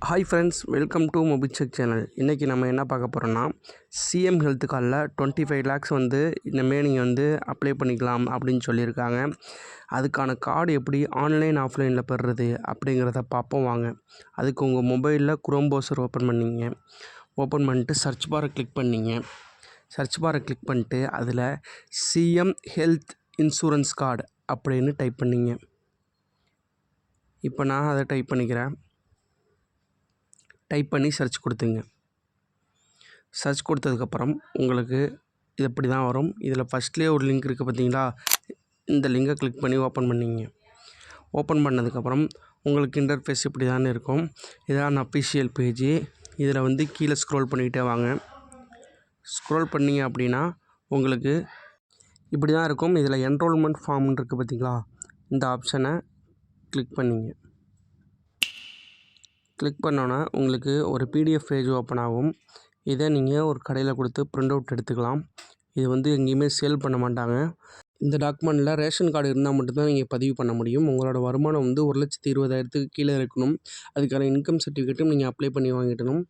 Hi friends, welcome to Mobicheck channel. இன்றைக்கி நம்ம என்ன பார்க்க போகிறோன்னா, சிஎம் ஹெல்த் கார்டில் 25 lakhs வந்து இனிமேல் நீங்கள் வந்து அப்ளை பண்ணிக்கலாம் அப்படின்னு சொல்லியிருக்காங்க. அதுக்கான கார்டு எப்படி ஆன்லைன் ஆஃப்லைனில் பெறுறது அப்படிங்கிறத பார்ப்போம் வாங்க. அதுக்கு உங்கள் மொபைலில் குரோம் ப்ரௌசர் ஓப்பன் பண்ணிங்க. ஓப்பன் பண்ணிட்டு சர்ச் பாரை கிளிக் பண்ணிங்க. சர்ச் பாரை கிளிக் பண்ணிட்டு அதில் சிஎம் ஹெல்த் இன்சூரன்ஸ் கார்டு அப்படின்னு டைப் பண்ணிங்க. இப்போ நான் அதை டைப் பண்ணிக்கிறேன். டைப் பண்ணி சர்ச் கொடுத்துங்க. சர்ச் கொடுத்ததுக்கப்புறம் உங்களுக்கு இது இப்படி தான் வரும். இதில் ஃபஸ்ட்லேயே ஒரு லிங்க் இருக்குது பார்த்தீங்களா, இந்த லிங்கை கிளிக் பண்ணி ஓப்பன் பண்ணிங்க. ஓப்பன் பண்ணதுக்கப்புறம் உங்களுக்கு இன்டர்ஃபேஸ் இப்படி தானே இருக்கும். இதான் அஃபிஷியல் பேஜ். இதில் வந்து கீழே ஸ்க்ரோல் பண்ணிக்கிட்டே வாங்க. ஸ்க்ரோல் பண்ணிங்க அப்படின்னா உங்களுக்கு இப்படி தான் இருக்கும். இதில் என்ரோல்மெண்ட் ஃபார்ம்னு இருக்குது பார்த்தீங்களா, இந்த ஆப்ஷனை கிளிக் பண்ணிங்க. கிளிக் பண்ணோன்னா உங்களுக்கு ஒரு பிடிஎஃப் பேஜ் ஓப்பன் ஆகும். இதை நீங்கள் ஒரு கடையில் கொடுத்து பிரிண்ட் அவுட் எடுத்துக்கலாம். இது வந்து எங்கேயுமே சேல் பண்ண மாட்டாங்க. இந்த டாக்குமெண்ட்டில் ரேஷன் கார்டு இருந்தால் மட்டும்தான் நீங்கள் பதிவு பண்ண முடியும். உங்களோட வருமானம் வந்து 1,20,000 கீழே இருக்கணும். அதுக்கான இன்கம் சர்டிஃபிகேட்டும் நீங்கள் அப்ளை பண்ணி வாங்கிடணும்.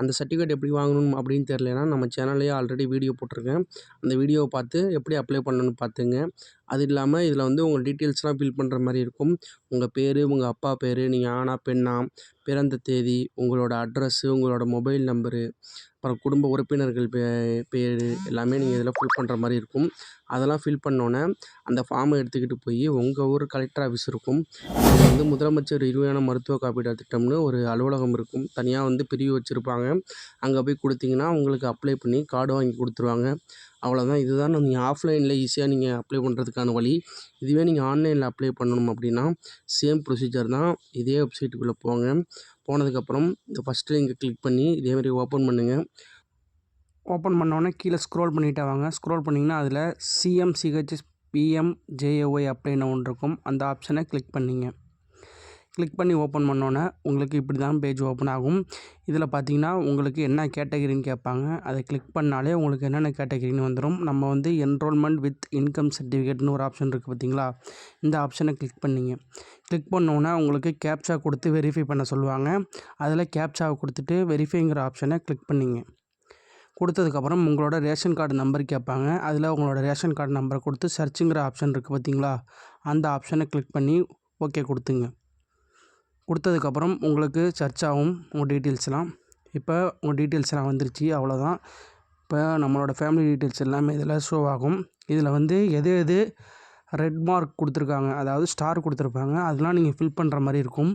அந்த சர்டிஃபிகேட் எப்படி வாங்கணும் அப்படின்னு தெரியலனா நம்ம சேனல்லேயே ஆல்ரெடி வீடியோ போட்டிருக்கேன். அந்த வீடியோவை பார்த்து எப்படி அப்ளை பண்ணணும்னு பார்த்துங்க. அது இல்லாமல் இதில் வந்து உங்கள் டீட்டெயில்ஸ்லாம் ஃபில் பண்ணுற மாதிரி இருக்கும். உங்கள் பேர், உங்கள் அப்பா பேர், நீங்கள் ஆணா பெண்ணா, பிறந்த தேதி, உங்களோட அட்ரஸ்ஸு, உங்களோட மொபைல் நம்பரு, அப்புறம் குடும்ப உறுப்பினர்கள் பேர் எல்லாமே நீங்கள் இதில் ஃபில் பண்ணுற மாதிரி இருக்கும். அதெல்லாம் ஃபில் பண்ணோன்னே அந்த ஃபார்மை எடுத்துக்கிட்டு போய் உங்கள் ஊர் கலெக்டர் ஆஃபீஸ் இருக்கும். இதில் வந்து முதலமைச்சர் இருவையான மருத்துவ காப்பீடு திட்டம்னு ஒரு அலுவலகம் இருக்கும். தனியாக வந்து பிரிவு வச்சுருப்பாங்க. அங்கே போய் கொடுத்தீங்கன்னா உங்களுக்கு அப்ளை பண்ணி கார்டு வாங்கி கொடுத்துருவாங்க. அவ்வளோதான். இதுதான் நீங்கள் ஆஃப்லைனில் ஈஸியாக நீங்கள் அப்ளை பண்ணுறதுக்கான வழி. இதுவே நீங்கள் ஆன்லைனில் அப்ளை பண்ணணும் அப்படின்னா சேம் ப்ரொசீஜர் தான். இதே வெப்சைட்டுக்குள்ளே போங்க. போனதுக்கப்புறம் இந்த ஃபஸ்ட்டு லிங்கை கிளிக் பண்ணி இதேமாதிரி ஓப்பன் பண்ணுங்கள். ஓப்பன் பண்ணோன்னே கீழே ஸ்க்ரோல் பண்ணிகிட்டே வாங்க. ஸ்க்ரோல் பண்ணிங்கன்னா அதில் சிஎம்சிஹெச்எஸ் பிஎம்ஜேஏஒய் அப்படின்னு ஒன்று இருக்கும். அந்த ஆப்ஷனை கிளிக் பண்ணிங்க. கிளிக் பண்ணி ஓப்பன் பண்ணோன்னே உங்களுக்கு இப்படி தான் பேஜ் ஓப்பன் ஆகும். இதில் பார்த்தீங்கன்னா உங்களுக்கு என்ன கேட்டகரின்னு கேட்பாங்க. அதை கிளிக் பண்ணாலே உங்களுக்கு என்னென்ன கேட்டகரின்னு வந்துடும். நம்ம வந்து என்ரோல்மெண்ட் வித் இன்கம் சர்டிஃபிகேட்னு ஒரு ஆப்ஷன் இருக்குது பார்த்தீங்களா, இந்த ஆப்ஷனை கிளிக் பண்ணிங்க. கிளிக் பண்ணோன்னே உங்களுக்கு கேப்சா கொடுத்து வெரிஃபை பண்ண சொல்லுவாங்க. அதில் கேப்சாவை கொடுத்துட்டு வெரிஃபைங்கிற ஆப்ஷனை கிளிக் பண்ணிங்க. கொடுத்ததுக்கப்புறம் உங்களோட ரேஷன் கார்டு நம்பர் கேட்பாங்க. அதில் உங்களோட ரேஷன் கார்டு நம்பரை கொடுத்து சர்ச்சுங்கிற ஆப்ஷன் இருக்குது பார்த்தீங்களா, அந்த ஆப்ஷனை கிளிக் பண்ணி ஓகே கொடுத்துங்க. கொடுத்ததுக்கப்புறம் உங்களுக்கு சர்ச் ஆகும் உங்கள் டீட்டெயில்ஸ்லாம். இப்போ உங்கள் டீட்டெயில்ஸ்லாம் வந்துருச்சு. அவ்வளோதான். இப்போ நம்மளோட ஃபேமிலி டீட்டெயில்ஸ் எல்லாமே இதில் ஷோ ஆகும். இதில் வந்து எது ரெட் மார்க் கொடுத்துருக்காங்க, அதாவது ஸ்டார் கொடுத்துருப்பாங்க, அதெல்லாம் நீங்கள் ஃபில் பண்ணுற மாதிரி இருக்கும்.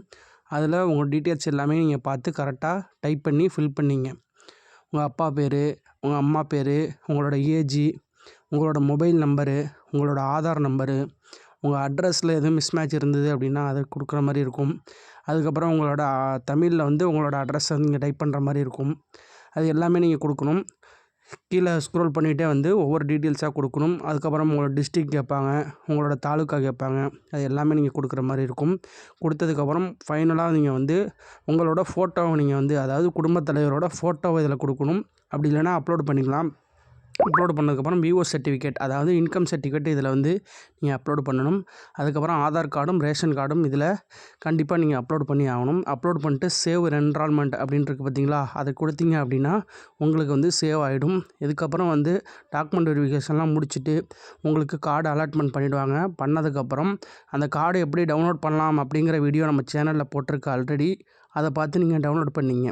அதில் உங்கள் டீட்டெயில்ஸ் எல்லாமே நீங்கள் பார்த்து கரெக்டாக டைப் பண்ணி ஃபில் பண்ணிங்க. உங்கள் அப்பா பேர், உங்கள் அம்மா பேர், உங்களோட ஏஜி, உங்களோட மொபைல் நம்பரு, உங்களோட ஆதார் நம்பரு, உங்கள் அட்ரஸில் எதுவும் மிஸ்மேட்ச் இருந்தது அப்படின்னா அதை கொடுக்குற மாதிரி இருக்கும். அதுக்கப்புறம் உங்களோட தமிழில் வந்து உங்களோட அட்ரஸை நீங்கள் டைப் பண்ணுற மாதிரி இருக்கும். அது எல்லாமே நீங்கள் கொடுக்கணும். கீழே ஸ்க்ரோல் பண்ணிகிட்டே வந்து ஒவ்வொரு டீட்டெயில்ஸாக கொடுக்கணும். அதுக்கப்புறம் உங்களோட டிஸ்ட்ரிக்ட் கேட்பாங்க, உங்களோட தாலுக்கா கேட்பாங்க. அது எல்லாமே நீங்கள் கொடுக்குற மாதிரி இருக்கும். கொடுத்ததுக்கப்புறம் ஃபைனலாக நீங்கள் வந்து உங்களோட ஃபோட்டோவை நீங்கள் வந்து, அதாவது குடும்பத் தலைவரோட ஃபோட்டோவை இதில் கொடுக்கணும். அப்படி இல்லைனா அப்லோட் பண்ணிக்கலாம். அப்லோடு பண்ணதுக்கப்புறம் விஓ சர்டிஃபிகேட், அதாவது இன்கம் சர்டிஃபிகேட் இதில் வந்து நீங்கள் அப்லோடு பண்ணணும். அதுக்கப்புறம் ஆதார் கார்டும் ரேஷன் கார்டும் இதில் கண்டிப்பாக நீங்கள் அப்லோடு பண்ணி ஆகணும். அப்லோட் பண்ணிட்டு சேவ் என்ரால்மெண்ட் அப்படின்னு இருக்குது பார்த்தீங்களா, அதை கொடுத்தீங்க அப்படின்னா உங்களுக்கு வந்து சேவ் ஆகிடும். இதுக்கப்புறம் வந்து டாக்குமெண்ட் வெரிஃபிகேஷன்லாம் முடிச்சுட்டு உங்களுக்கு கார்டு அலாட்மெண்ட் பண்ணிவிடுவாங்க. பண்ணதுக்கப்புறம் அந்த கார்டு எப்படி டவுன்லோட் பண்ணலாம் அப்படிங்கிற வீடியோ நம்ம சேனலில் போட்டிருக்கு ஆல்ரெடி. அதை பார்த்து நீங்கள் டவுன்லோட் பண்ணிங்க.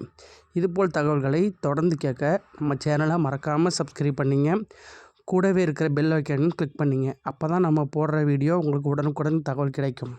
இதுபோல் தகவல்களை தொடர்ந்து கேட்க நம்ம சேனலை மறக்காமல் சப்ஸ்கிரைப் பண்ணிங்க. கூடவே இருக்கிற பெல் ஐக்கானையும் கிளிக் பண்ணிங்க. அப்போ தான் நம்ம போடுற வீடியோ உங்களுக்கு உடனுக்குடன் தகவல் கிடைக்கும்.